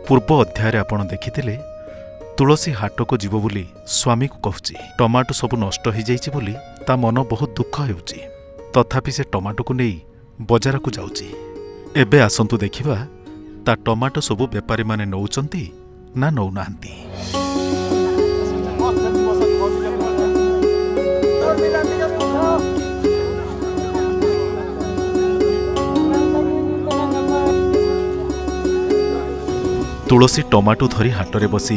पूर्व अध्याय आपण देखिथिले तुलसी हाट को जीव बोली स्वामी को कहूची टमाटो सब नष्ट हो जाइछि बोली ता मन बहुत दुख हेउची तथापि से टमाटो को नहीं बजार को जाउची। एबे आसंतु देखिबा ता टमाटो सब व्यापारी माने नौचंती ना नौनांती। तुलसी टमाटो धरी हाटरे बसी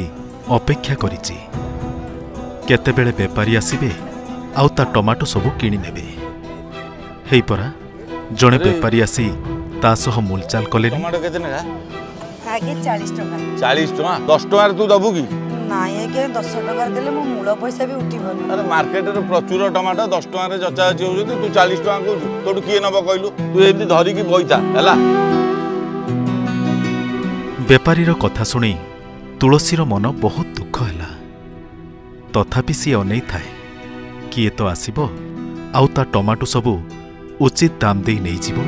अपेक्षा करिछि केतेबेले बेपारी आसिबे आउ ता टमाटो सब किणी नेबे। हेई परा जणे बेपारी आसी ता सह मूलचाल कले। टमाटो केते नेगा? आगे 40 टका। 40 टका 10 टका तू दबु की? नाइ आगे 10 टका देले मो मूल पैसा भी उठिबन। अरे मार्केट रे प्रचुर टमाटो 10 टका रे जचा जची होउछ तू 40 टका कहू तोडू किए नबो कहलु? तू एती धरी की बइता हैला। बेपारीर कथा शुणी तुलसीर मन बहुत दुख है तथापि सी अनै थाए किए तो आसिबो आउ ता टमाटो सबू उचित दाम दे नहीं जीवो।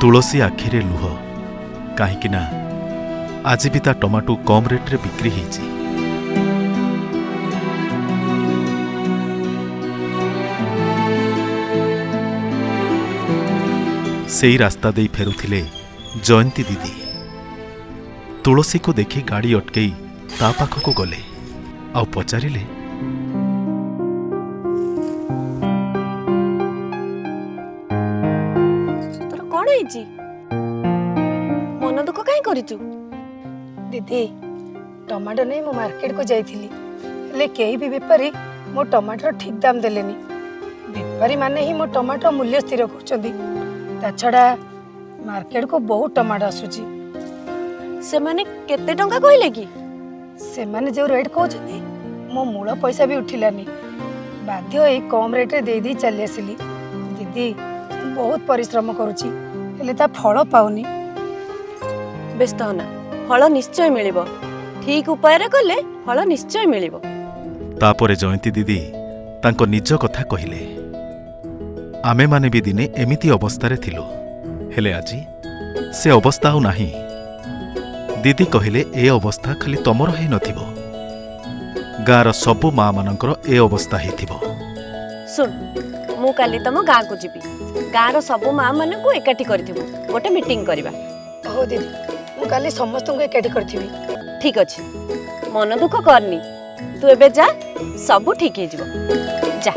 तुलसी आखिरे लुह कहीं ना आज भी ता टमाटो कम रेट रे बिक्री होईची। सेई रास्ता दे फेरुथिले जयंती दीदी तुलसी को देखी गाड़ी अटकई ता पाखको गले आउ पचारिले मन दुख कहीं करिचु? दीदी टमाटो नहीं मो मार्केट को जाइथिली ले केही भी बेपारी मो टमाटर ठीक दाम देलेनी। बेपारी माने ही मो टमाटो मूल्य स्थिर करछंदी ता छडा मार्केट को बहुत टमाटो आसुची। से माने केते टंका कहले की? से माने जो रेट कहउछंदी मो मूल पैसा भी उठिलानी बाध्य ए कम रेट रे दे दी चली आसिली। दीदी बहुत परिश्रम करूची हेले ता फल पाउनी। व्यस्त होना फल निश्चय मिलिबो ठीक उपाय रे कले फल निश्चय मिलिबो। तापरे जयंती दीदी तांको निज कथा कहिले आमे माने भी दिने एमिति अवस्था रे थिलो हेले आजी से अवस्था आउ नाही। दीदी कहिले ए अवस्था खाली तमर हेई नथिबो गार सबु मां मानकर ए अवस्था हेथिबो। सुन मु काली तम गाँ को जीवी गाँर सबु माँ मान को एकाठी करथिबु गोटे मीटिंग करबा। हो दीदी मु काली समस्त को एकाठी करथिबी। ठीक अछि मन दुख करनी तू एबे जा सबु ठीक हे जिवो जा।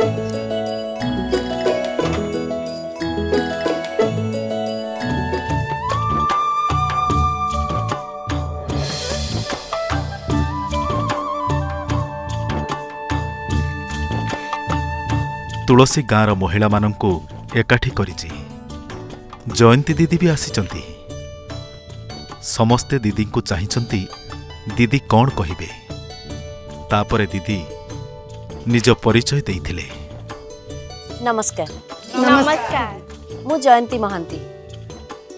तुलसी गाँर महिला मानंकु एकाठी करिछि। जयंती दीदी भी आसीचंती समस्ते दीदी को चाहिचंती दीदी कौन कहिबे। तापरे दीदी निज परिचय देइथिले। नमस्कार। नमस्कार मु जयंती महांती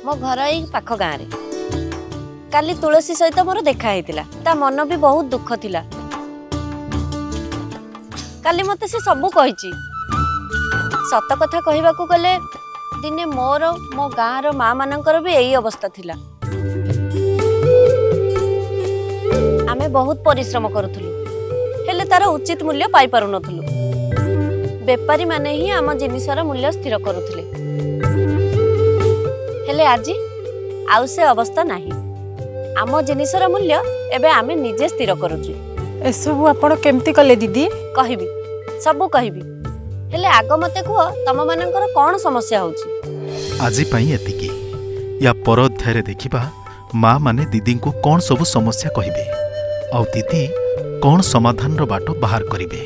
मो घर एई पाख गाँ रे। काली तुलसी सहित मोर देखा हेतिला ता मन भी बहुत दुख थिला। काली मते से सबु कहिची सत कथा कहबाकू गले दिने मोर मो गाँर माँ मानकर भी यही अवस्था थिला। आमे बहुत परिश्रम करुथुलु हेले तार उचित मूल्य पाई पारु नथुलु। बेपारी माने ही आम जिनिसर मूल्य स्थिर करुथिले हेले आजी आउ से अवस्था नाही। आम जिनिसर मूल्य एबे आमे निजे स्थिर करूछु। एसबु आपण केमती कले दीदी? कहिबी सबु कहिबी हेले आग मते कुह तम मानकर कौन समस्या होची? आजी पाई एतिकी या पर अध्याय देखिबा माँ माने दीदी को कौन सबु समस्या कहिबे आउ दीदी कौन समाधान रो बाट बाहर करिबे।